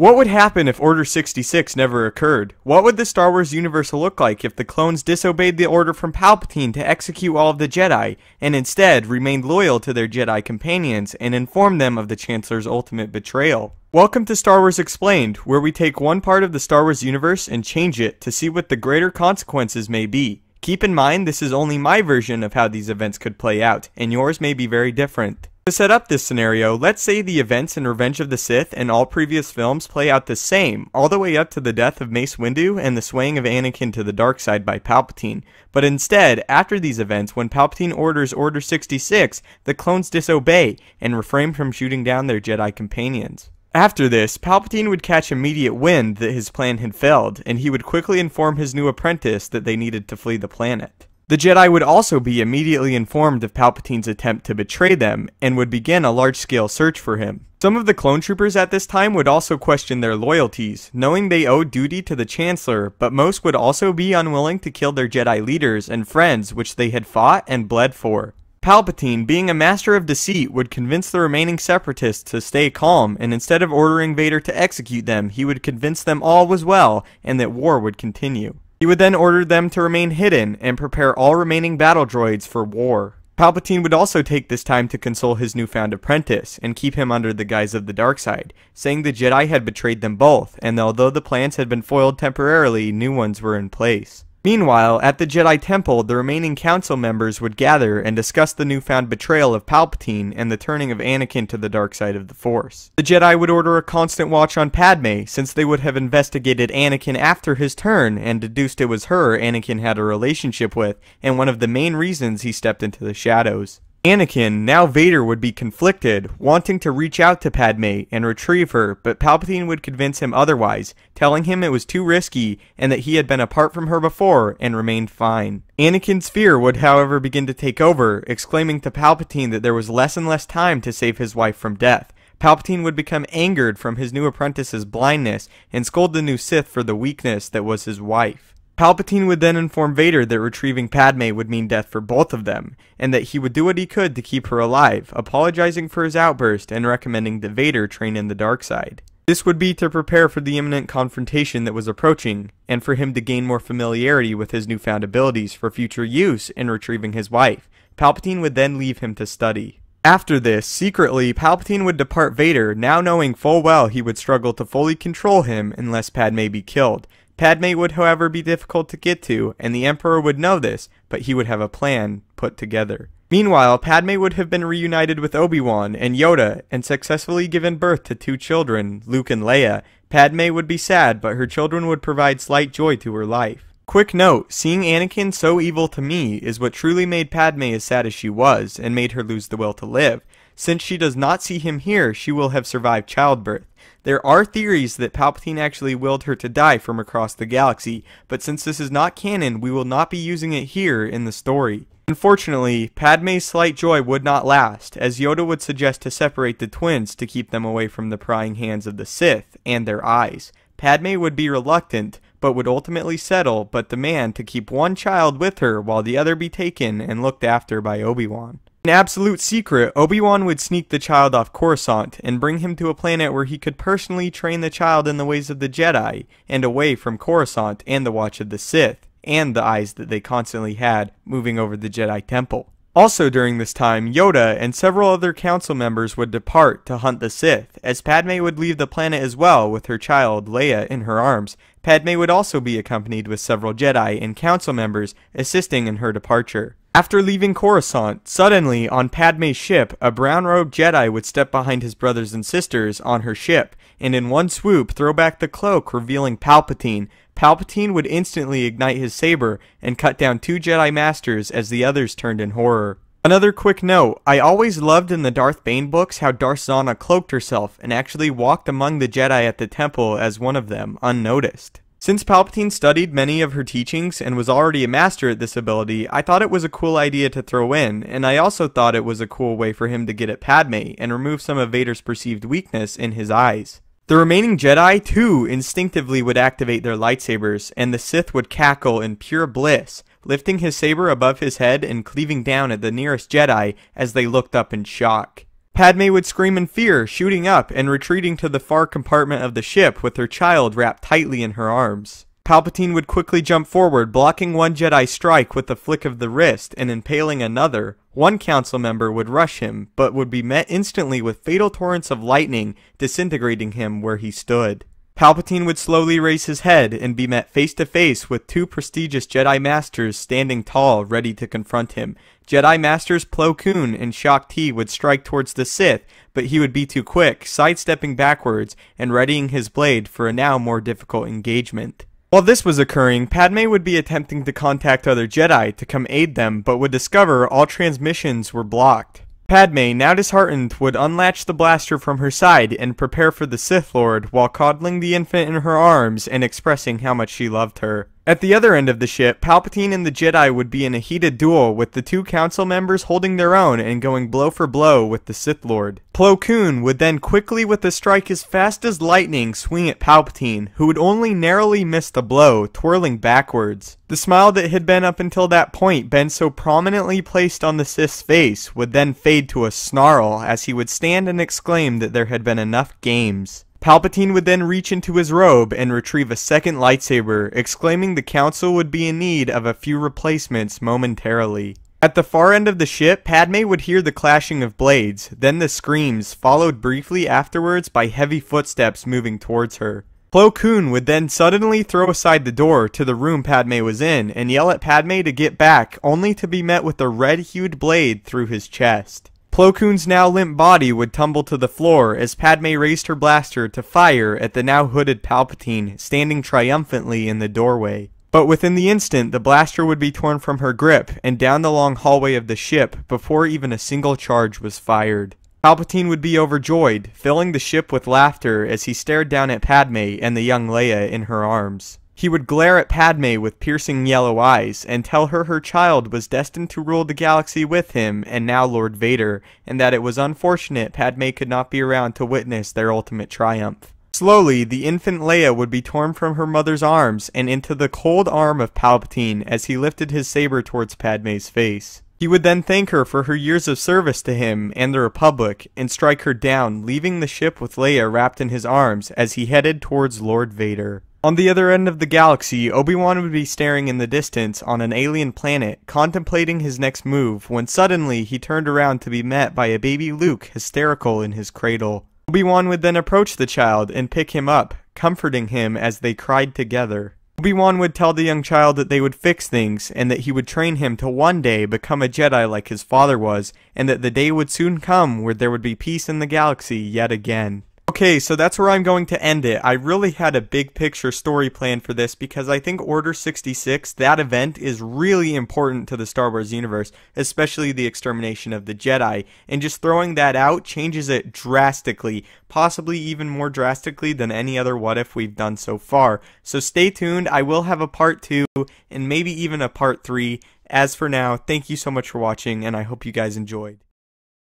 What would happen if Order 66 never occurred? What would the Star Wars universe look like if the clones disobeyed the order from Palpatine to execute all of the Jedi, and instead remained loyal to their Jedi companions and informed them of the Chancellor's ultimate betrayal? Welcome to Star Wars Explained, where we take one part of the Star Wars universe and change it to see what the greater consequences may be. Keep in mind, this is only my version of how these events could play out, and yours may be very different. To set up this scenario, let's say the events in Revenge of the Sith and all previous films play out the same, all the way up to the death of Mace Windu and the swaying of Anakin to the dark side by Palpatine. But instead, after these events, when Palpatine orders Order 66, the clones disobey and refrain from shooting down their Jedi companions. After this, Palpatine would catch immediate wind that his plan had failed, and he would quickly inform his new apprentice that they needed to flee the planet. The Jedi would also be immediately informed of Palpatine's attempt to betray them, and would begin a large-scale search for him. Some of the clone troopers at this time would also question their loyalties, knowing they owed duty to the Chancellor, but most would also be unwilling to kill their Jedi leaders and friends which they had fought and bled for. Palpatine, being a master of deceit, would convince the remaining separatists to stay calm, and instead of ordering Vader to execute them, he would convince them all was well, and that war would continue. He would then order them to remain hidden, and prepare all remaining battle droids for war. Palpatine would also take this time to console his newfound apprentice, and keep him under the guise of the dark side, saying the Jedi had betrayed them both, and although the plans had been foiled temporarily, new ones were in place. Meanwhile, at the Jedi Temple, the remaining council members would gather and discuss the newfound betrayal of Palpatine and the turning of Anakin to the dark side of the Force. The Jedi would order a constant watch on Padme, since they would have investigated Anakin after his turn and deduced it was her Anakin had a relationship with, and one of the main reasons he stepped into the shadows. Anakin, now Vader, would be conflicted, wanting to reach out to Padme and retrieve her, but Palpatine would convince him otherwise, telling him it was too risky and that he had been apart from her before and remained fine. Anakin's fear would however begin to take over, exclaiming to Palpatine that there was less and less time to save his wife from death. Palpatine would become angered from his new apprentice's blindness and scold the new Sith for the weakness that was his wife. Palpatine would then inform Vader that retrieving Padme would mean death for both of them, and that he would do what he could to keep her alive, apologizing for his outburst and recommending that Vader train in the dark side. This would be to prepare for the imminent confrontation that was approaching, and for him to gain more familiarity with his newfound abilities for future use in retrieving his wife. Palpatine would then leave him to study. After this, secretly, Palpatine would depart Vader, now knowing full well he would struggle to fully control him unless Padme be killed. Padme would, however, be difficult to get to, and the Emperor would know this, but he would have a plan put together. Meanwhile, Padme would have been reunited with Obi-Wan and Yoda, and successfully given birth to two children, Luke and Leia. Padme would be sad, but her children would provide slight joy to her life. Quick note, seeing Anakin so evil to me is what truly made Padme as sad as she was, and made her lose the will to live. Since she does not see him here, she will have survived childbirth. There are theories that Palpatine actually willed her to die from across the galaxy, but since this is not canon, we will not be using it here in the story. Unfortunately, Padme's slight joy would not last, as Yoda would suggest to separate the twins to keep them away from the prying hands of the Sith and their eyes. Padme would be reluctant, but would ultimately settle, but demand to keep one child with her while the other be taken and looked after by Obi-Wan. In absolute secret, Obi-Wan would sneak the child off Coruscant and bring him to a planet where he could personally train the child in the ways of the Jedi, and away from Coruscant and the watch of the Sith, and the eyes that they constantly had moving over the Jedi Temple. Also during this time, Yoda and several other council members would depart to hunt the Sith, as Padme would leave the planet as well with her child, Leia, in her arms. Padme would also be accompanied with several Jedi and council members assisting in her departure. After leaving Coruscant, suddenly, on Padme's ship, a brown-robed Jedi would step behind his brothers and sisters on her ship, and in one swoop throw back the cloak, revealing Palpatine. Palpatine would instantly ignite his saber and cut down two Jedi Masters as the others turned in horror. Another quick note, I always loved in the Darth Bane books how Darth Zana cloaked herself and actually walked among the Jedi at the temple as one of them, unnoticed. Since Palpatine studied many of her teachings and was already a master at this ability, I thought it was a cool idea to throw in, and I also thought it was a cool way for him to get at Padme and remove some of Vader's perceived weakness in his eyes. The remaining Jedi, too, instinctively would activate their lightsabers, and the Sith would cackle in pure bliss, lifting his saber above his head and cleaving down at the nearest Jedi as they looked up in shock. Padme would scream in fear, shooting up and retreating to the far compartment of the ship with her child wrapped tightly in her arms. Palpatine would quickly jump forward, blocking one Jedi strike with a flick of the wrist and impaling another. One council member would rush him, but would be met instantly with fatal torrents of lightning, disintegrating him where he stood. Palpatine would slowly raise his head and be met face to face with two prestigious Jedi Masters standing tall, ready to confront him. Jedi Masters Plo Koon and Shaak Ti would strike towards the Sith, but he would be too quick, sidestepping backwards and readying his blade for a now more difficult engagement. While this was occurring, Padme would be attempting to contact other Jedi to come aid them, but would discover all transmissions were blocked. Padme, now disheartened, would unlatch the blaster from her side and prepare for the Sith Lord while coddling the infant in her arms and expressing how much she loved her. At the other end of the ship, Palpatine and the Jedi would be in a heated duel with the two council members holding their own and going blow for blow with the Sith Lord. Plo Koon would then quickly with a strike as fast as lightning swing at Palpatine, who would only narrowly miss the blow, twirling backwards. The smile that had been up until that point been so prominently placed on the Sith's face would then fade to a snarl as he would stand and exclaim that there had been enough games. Palpatine would then reach into his robe and retrieve a second lightsaber, exclaiming the council would be in need of a few replacements momentarily. At the far end of the ship, Padme would hear the clashing of blades, then the screams, followed briefly afterwards by heavy footsteps moving towards her. Plo Koon would then suddenly throw aside the door to the room Padme was in and yell at Padme to get back, only to be met with a red-hued blade through his chest. Plo Koon's now limp body would tumble to the floor as Padme raised her blaster to fire at the now hooded Palpatine, standing triumphantly in the doorway. But within the instant, the blaster would be torn from her grip and down the long hallway of the ship before even a single charge was fired. Palpatine would be overjoyed, filling the ship with laughter as he stared down at Padme and the young Leia in her arms. He would glare at Padme with piercing yellow eyes and tell her her child was destined to rule the galaxy with him and now Lord Vader, and that it was unfortunate Padme could not be around to witness their ultimate triumph. Slowly, the infant Leia would be torn from her mother's arms and into the cold arm of Palpatine as he lifted his saber towards Padme's face. He would then thank her for her years of service to him and the Republic and strike her down, leaving the ship with Leia wrapped in his arms as he headed towards Lord Vader. On the other end of the galaxy, Obi-Wan would be staring in the distance on an alien planet, contemplating his next move, when suddenly he turned around to be met by a baby Luke hysterical in his cradle. Obi-Wan would then approach the child and pick him up, comforting him as they cried together. Obi-Wan would tell the young child that they would fix things, and that he would train him to one day become a Jedi like his father was, and that the day would soon come where there would be peace in the galaxy yet again. Okay, so that's where I'm going to end it. I really had a big picture story plan for this because I think Order 66, that event, is really important to the Star Wars universe, especially the extermination of the Jedi, and just throwing that out changes it drastically, possibly even more drastically than any other what if we've done so far. So stay tuned, I will have a part 2 and maybe even a part 3. As for now, thank you so much for watching and I hope you guys enjoyed.